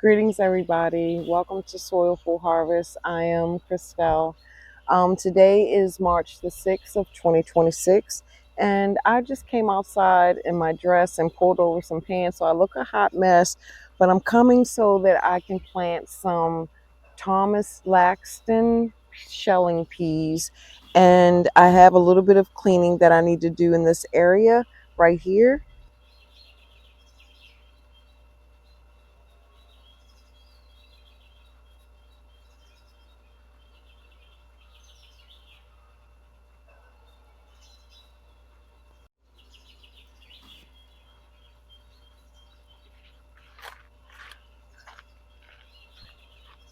Greetings, everybody. Welcome to Soilful Harvest. I am Christelle. Today is March the 6th of 2026, and I just came outside in my dress and pulled over some pants, so I look a hot mess, but I'm coming so that I can plant some Thomas Laxton shelling peas, and I have a little bit of cleaning that I need to do in this area right here.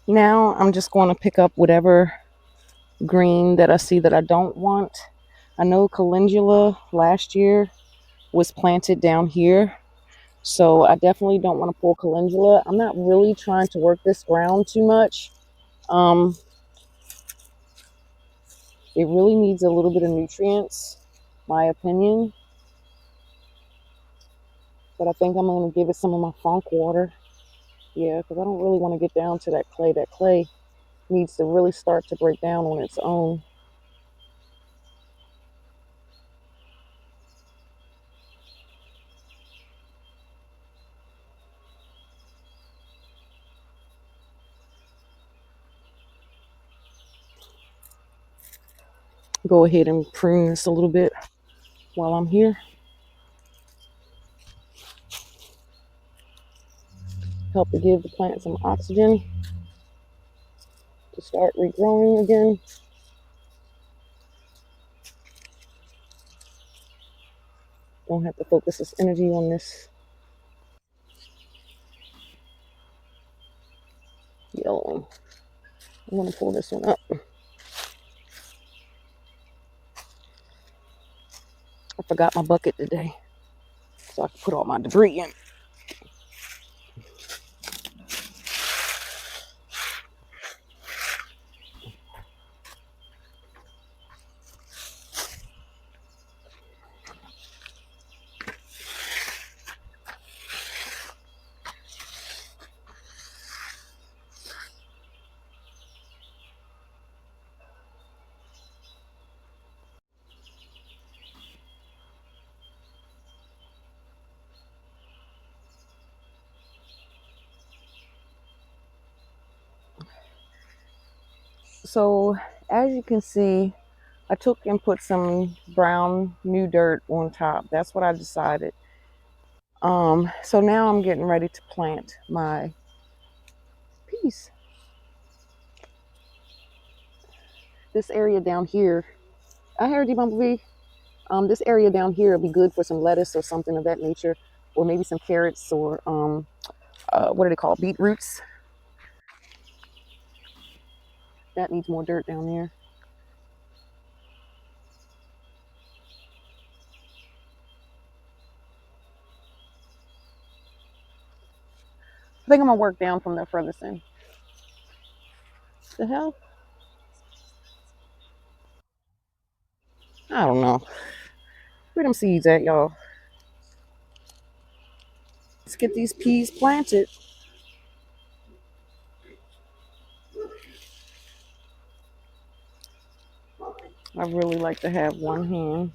Now I'm just going to pick up whatever green that I see that I don't want. I know calendula last year was planted down here, so I definitely don't want to pull calendula. I'm not really trying to work this ground too much. Um, it really needs a little bit of nutrients, my opinion, but I think I'm going to give it some of my funk water. Yeah, because I don't really want to get down to that clay. That clay needs to really start to break down on its own. Go ahead and prune this a little bit while I'm here. Help to give the plant some oxygen to start regrowing again. Don't have to focus this energy on this yellow. I'm going to pull this one up. I forgot my bucket today, so I can put all my debris in. So as you can see, I took and put some brown new dirt on top. That's what I decided. So now I'm getting ready to plant my peas. This area down here, I heard you, Bumblebee. This area down here will be good for some lettuce or something of that nature, or maybe some carrots or what are they called? Beetroots. That needs more dirt down there. I think I'm gonna work down from the furthest end. The hell? I don't know. Where them seeds at, y'all? Let's get these peas planted. I really like to have one hand.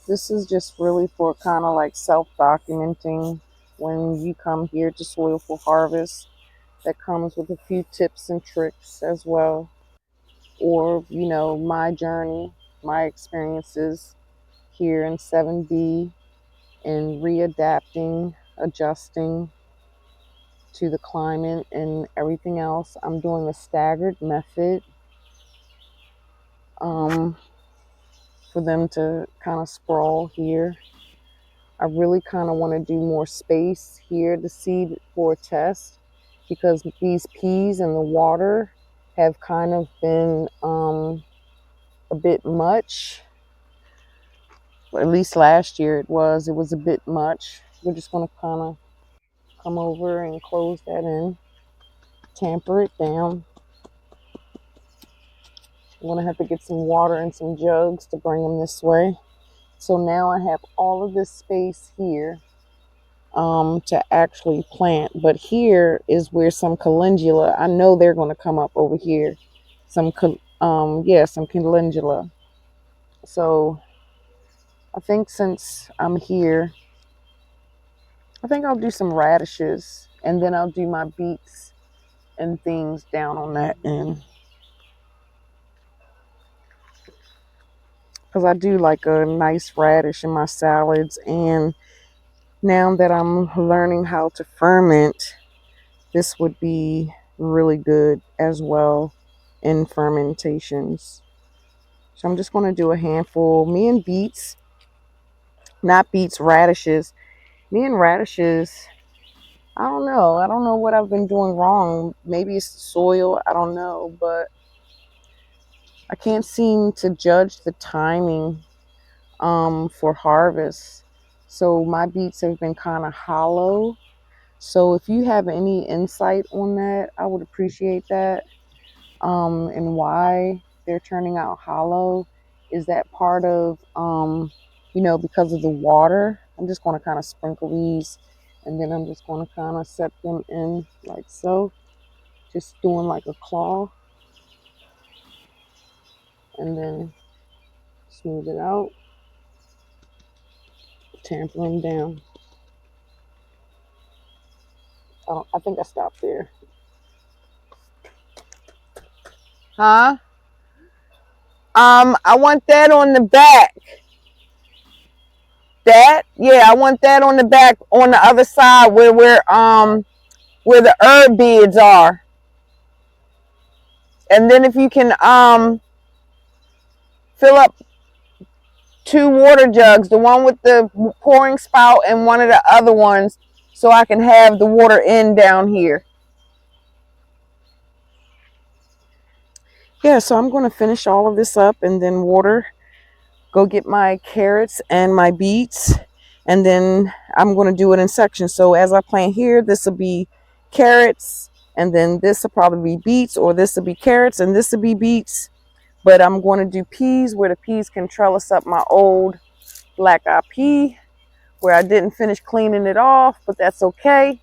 This is just really for kind of like self-documenting when you come here to Soilful Harvest. That comes with a few tips and tricks as well. Or, my journey, my experiences here in 7B and readapting, adjusting to the climate and everything else. I'm doing a staggered method for them to kind of sprawl here. I really kind of want to do more space here to seed for a test because these peas in the water have kind of been a bit much. Or at least last year it was a bit much. We're just going to kind of come over and close that in, tamper it down. I'm gonna have to get some water and some jugs to bring them this way. So now I have all of this space here to actually plant. But here is where some calendula, I know they're going to come up over here. Some calendula. So I think since I'm here, I think I'll do some radishes and then I'll do my beets and things down on that end. Because I do like a nice radish in my salads. And now that I'm learning how to ferment, this would be really good as well in fermentations. So I'm just going to do a handful. Me and beets, not beets, radishes. Me and radishes, I don't know. I don't know what I've been doing wrong. Maybe it's the soil. I don't know. But I can't seem to judge the timing for harvest. So my beets have been kind of hollow. So if you have any insight on that, I would appreciate that. And why they're turning out hollow. Is that part of, because of the water? I'm just going to kind of sprinkle these and then I'm just going to kind of set them in like so. Just doing like a claw and then smooth it out, tamper them down. I think I stopped there. Huh? I want that on the back. That? Yeah, I want that on the back on the other side where the herb beds are. And then if you can fill up 2 water jugs, the one with the pouring spout and one of the other ones, so I can have the water in down here. Yeah, so I'm going to finish all of this up and then water. Go get my carrots and my beets, and then I'm going to do it in sections. So as I plant here, this will be carrots, and then this will probably be beets, or this will be carrots and this will be beets. But I'm going to do peas where the peas can trellis up my old black eye pea where I didn't finish cleaning it off, but that's okay.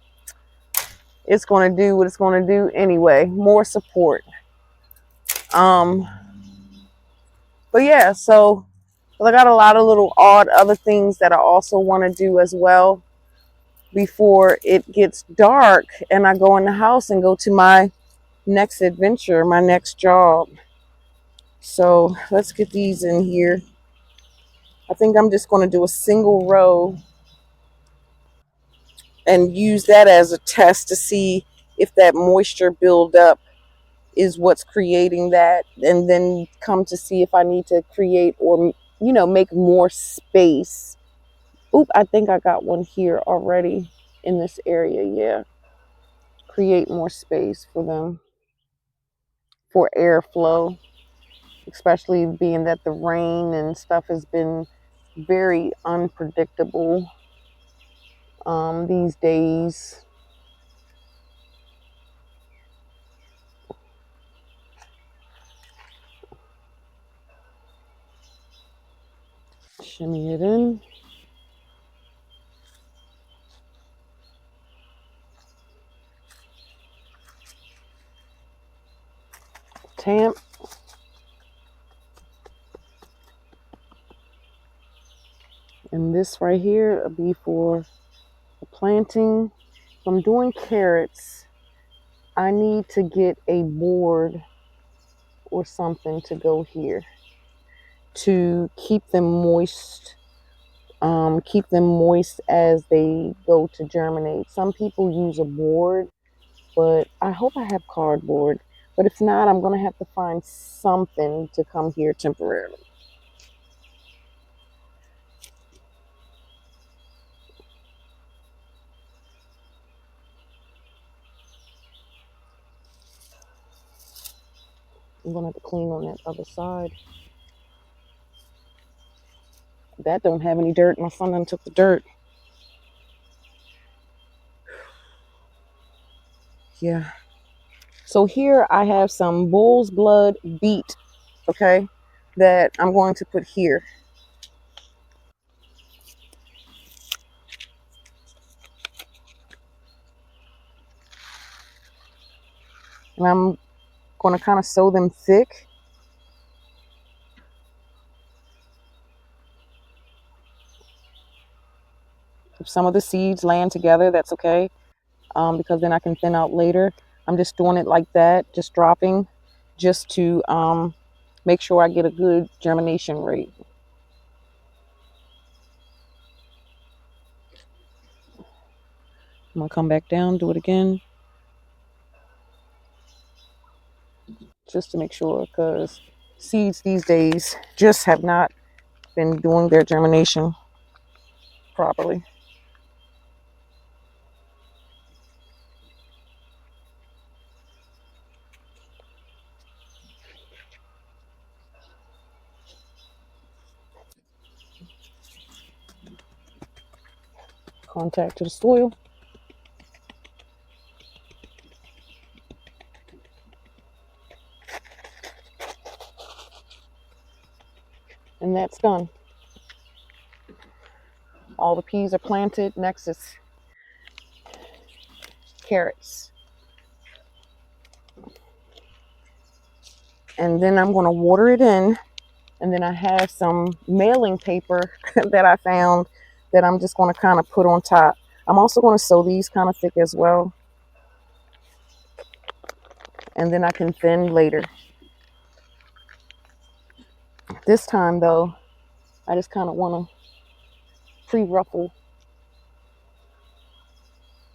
It's going to do what it's going to do anyway. More support. But yeah, so I got a lot of little odd other things that I also want to do as well before it gets dark and I go in the house and go to my next adventure, my next job. So let's get these in here. I think I'm just going to do a single row and use that as a test to see if that moisture buildup is what's creating that, and then come to see if I need to create or make more space. Oop, I think I got one here already in this area. Yeah, create more space for them for airflow, especially being that the rain and stuff has been very unpredictable these days. Shimmy it in. Tamp. And this right here will be for the planting. If I'm doing carrots, I need to get a board or something to go here to keep them moist. Keep them moist as they go to germinate. Some people use a board, but I hope I have cardboard. But if not, I'm going to have to find something to come here temporarily. I'm going to have to clean on that other side. That don't have any dirt. My son done took the dirt. Yeah. So here I have some bull's blood beet okay, that I'm going to put here. And I'm going to kind of sow them thick. If some of the seeds land together, that's okay, because then I can thin out later. I'm just doing it like that, just dropping, just to make sure I get a good germination rate. I'm going to come back down, do it again, just to make sure, because seeds these days just have not been doing their germination properly. Contact to the soil. And that's done. All the peas are planted. Next is carrots. And then I'm going to water it in. And then I have some mailing paper that I found that I'm just going to kind of put on top. I'm also going to sew these kind of thick as well. And then I can thin later. This time though, I just kind of want to pre-ruffle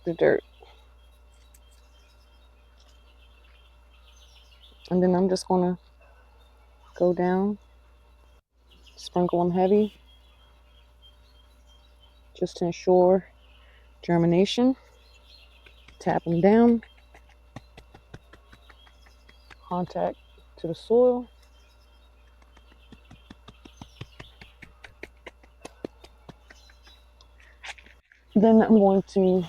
the dirt. And then I'm just going to go down, sprinkle them heavy, just to ensure germination. Tap them down, contact to the soil. Then I'm going to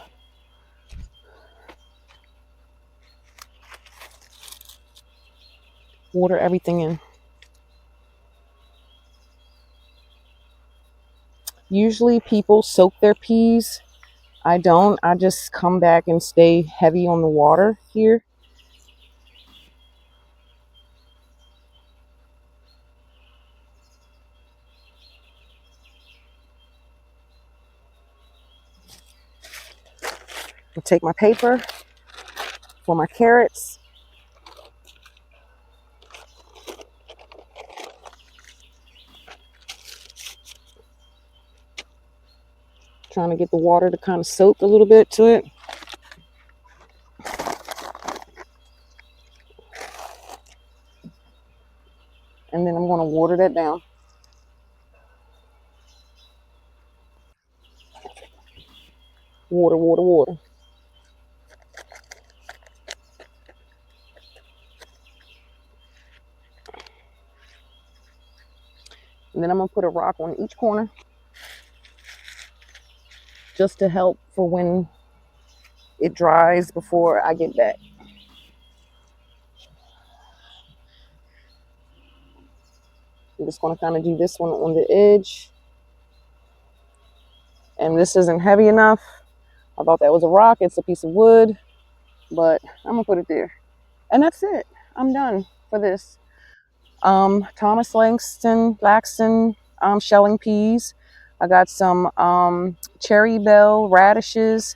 water everything in. Usually people soak their peas. I don't. I just come back and stay heavy on the water here. I'll take my paper for my carrots. Trying to get the water to kind of soak a little bit to it. And then I'm going to water that down. Water, water, water. And then I'm going to put a rock on each corner just to help for when it dries before I get back. I'm just going to kind of do this one on the edge. And this isn't heavy enough. I thought that was a rock. It's a piece of wood, but I'm going to put it there. And that's it. I'm done for this. Thomas Laxton shelling peas. I got some cherry bell radishes,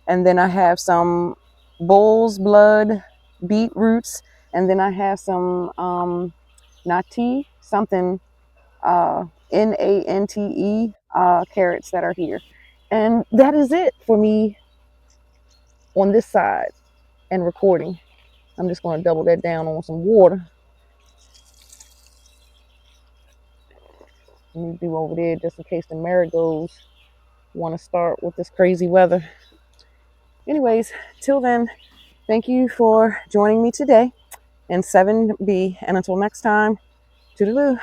and then I have some bull's blood beetroots, and then I have some nati, something Nante carrots that are here. And that is it for me on this side and recording. I'm just going to double that down on some water. Let me do over there just in case the marigolds want to start with this crazy weather. Anyways, till then, thank you for joining me today in 7B. And until next time, toodaloo.